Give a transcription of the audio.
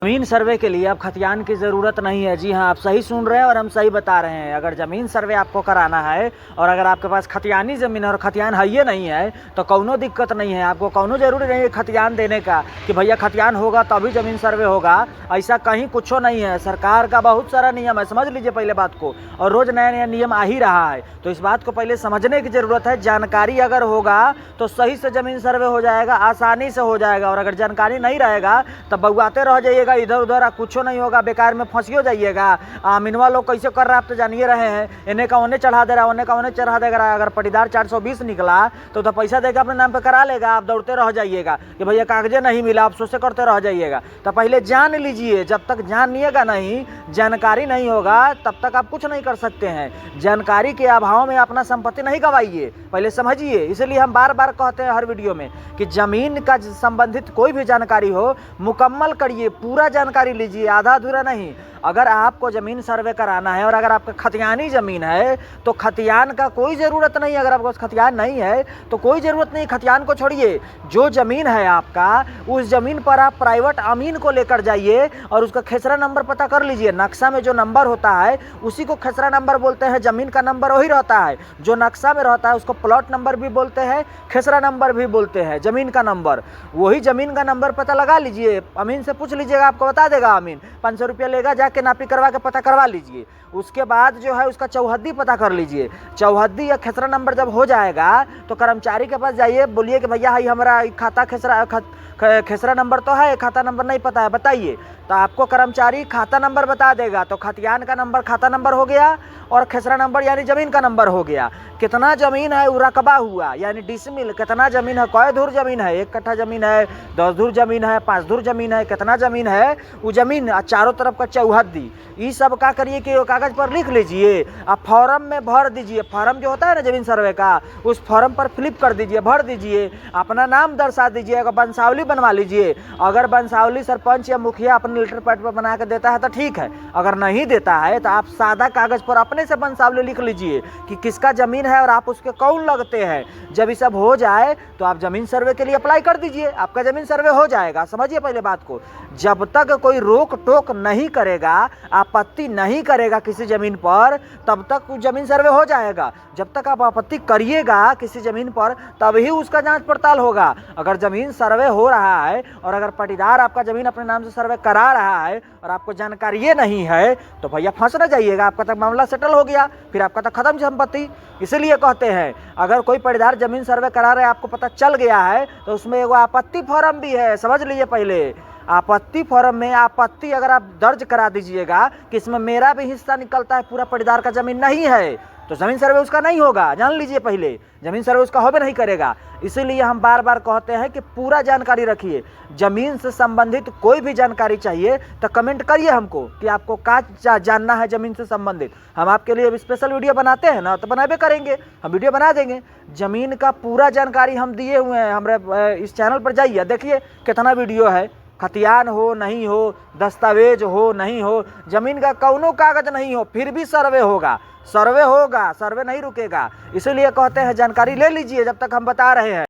ज़मीन सर्वे के लिए अब खतियान की ज़रूरत नहीं है। जी हाँ, आप सही सुन रहे हैं और हम सही बता रहे हैं। अगर ज़मीन सर्वे आपको कराना है और अगर आपके पास खतियानी ज़मीन है और खतियान है ये नहीं है तो कौनो दिक्कत नहीं है। आपको कौनो ज़रूरी नहीं है खतियान देने का कि भैया खतियान होगा तभी ज़मीन सर्वे होगा, ऐसा कहीं कुछ नहीं है। सरकार का बहुत सारा नियम है, समझ लीजिए पहले बात को, और रोज़ नया नया नियम आ ही रहा है। तो इस बात को पहले समझने की ज़रूरत है। जानकारी अगर होगा तो सही से ज़मीन सर्वे हो जाएगा, आसानी से हो जाएगा। और अगर जानकारी नहीं रहेगा तो बउआते रह जाइएगा इधर उधर, कुछ नहीं होगा, बेकार में फंसियो जाइएगा। मिनवा लोग कैसे कर रहा है आप तो जानिए रहे हैं, इन्हें का उन्हें चढ़ा दे रहा, उन्हें का उन्हें चढ़ा देगा। अगर पटीदार 420 निकला तो पैसा देगा अपने नाम पे करा लेगा, आप दौड़ते रह जाइएगा कि भैया कागजे नहीं मिला, आप सोचे करते रह जाइएगा। तो पहले जान लीजिए, जब तक जानिएगा नहीं, जानकारी नहीं होगा तब तक आप कुछ नहीं कर सकते हैं। जानकारी के अभाव में अपना संपत्ति नहीं गवाइए, पहले समझिए। इसलिए हम बार बार कहते हैं हर वीडियो में कि जमीन का संबंधित कोई भी जानकारी हो मुकम्मल करिए, पूरा जानकारी लीजिए, आधा अधूरा नहीं। अगर आपको ज़मीन सर्वे कराना है और अगर आपका खतियानी ज़मीन है तो खतियान का कोई ज़रूरत नहीं है। अगर आपको खतियान नहीं है तो कोई ज़रूरत नहीं, खतियान को छोड़िए। जो ज़मीन है आपका, उस ज़मीन पर आप प्राइवेट अमीन को लेकर जाइए और उसका खेसरा नंबर पता कर लीजिए। नक्शा में जो नंबर होता है उसी को खेसरा नंबर बोलते हैं। ज़मीन का नंबर वही रहता है जो नक्शा में रहता है, उसको प्लॉट नंबर भी बोलते हैं, खेसरा नंबर भी बोलते हैं। ज़मीन का नंबर, वही ज़मीन का नंबर पता लगा लीजिए, अमीन से पूछ लीजिएगा, आपको बता देगा अमीन। 500 रुपया लेगा, जाके नापी करवा के पता करवा लीजिए। उसके बाद जो है उसका चौहद्दी पता कर लीजिए। चौहद्दी या खेसरा नंबर जब हो जाएगा तो कर्मचारी के पास जाइए, बोलिए कि भैया हाई हमारा खाता खेसरा नंबर तो है, खाता नंबर नहीं पता है, बताइए। तो आपको कर्मचारी खाता नंबर बता देगा। तो खतियान का नंबर खाता नंबर हो गया और खेसरा नंबर यानी ज़मीन का नंबर हो गया। कितना ज़मीन है वो रकबा हुआ, यानी डिसमिल, कितना ज़मीन है, कै धुर ज़मीन है, 1 कट्ठा ज़मीन है, 10 धुर ज़मीन है, 5 धुर ज़मीन है, कितना ज़मीन है वो ज़मीन, चारों तरफ का चौहद्दी, ये सब का करिए कि कागज़ पर लिख लीजिए, आप फॉर्म में भर दीजिए। फॉर्म जो होता है ना ज़मीन सर्वे का, उस फॉर्म पर फ्लिप कर दीजिए, भर दीजिए, अपना नाम दर्शा दीजिए, अगर वंशावली बनवा लीजिए। अगर वंशावली सरपंच या मुखिया अपने लेटर पैड पर बना के देता है तो ठीक है, अगर नहीं देता है तो आप सादा कागज़ पर अपने से वंशावली लिख लीजिए कि किसका ज़मीन है और आप उसके कौन लगते हैं। जब ये सब हो जाए तो आप ज़मीन सर्वे के लिए अप्लाई कर दीजिए, आपका ज़मीन सर्वे हो जाएगा। समझिए पहले बात को, जब तक कोई रोक टोक नहीं करेगा, आपत्ति नहीं करेगा किसी ज़मीन पर, तब तक ज़मीन सर्वे हो जाएगा। जब तक आप आपत्ति करिएगा किसी ज़मीन पर तभी उसका जांच पड़ताल होगा। अगर ज़मीन सर्वे हो रहा है और अगर पटीदार आपका ज़मीन अपने नाम से सर्वे करा रहा है और आपको जानकारी ये नहीं है तो भैया फंस ना जाइएगा, आपका तक मामला सेटल हो गया, फिर आपका तक खत्म संपत्ति। इसीलिए कहते हैं अगर कोई पटीदार ज़मीन सर्वे करा रहे आपको पता चल गया है तो उसमें एगो आपत्ति फॉर्म भी है, समझ लीजिए पहले। आपत्ति फॉर्म में आपत्ति अगर आप दर्ज करा दीजिएगा कि इसमें मेरा भी हिस्सा निकलता है, पूरा पटीदार का ज़मीन नहीं है, तो ज़मीन सर्वे उसका नहीं होगा, जान लीजिए पहले, ज़मीन सर्वे उसका होबे नहीं करेगा। इसीलिए हम बार बार कहते हैं कि पूरा जानकारी रखिए। ज़मीन से संबंधित कोई भी जानकारी चाहिए तो कमेंट करिए हमको कि आपको क्या जानना है ज़मीन से संबंधित। हम आपके लिए स्पेशल वीडियो बनाते हैं ना, तो बनाबे करेंगे, हम वीडियो बना देंगे। ज़मीन का पूरा जानकारी हम दिए हुए हैं, हमारे इस चैनल पर जाइए, देखिए कितना वीडियो है। खतियान हो नहीं हो, दस्तावेज हो नहीं हो, ज़मीन का कौनो कागज नहीं हो, फिर भी सर्वे होगा, सर्वे होगा, सर्वे नहीं रुकेगा। इसीलिए कहते हैं जानकारी ले लीजिए जब तक हम बता रहे हैं।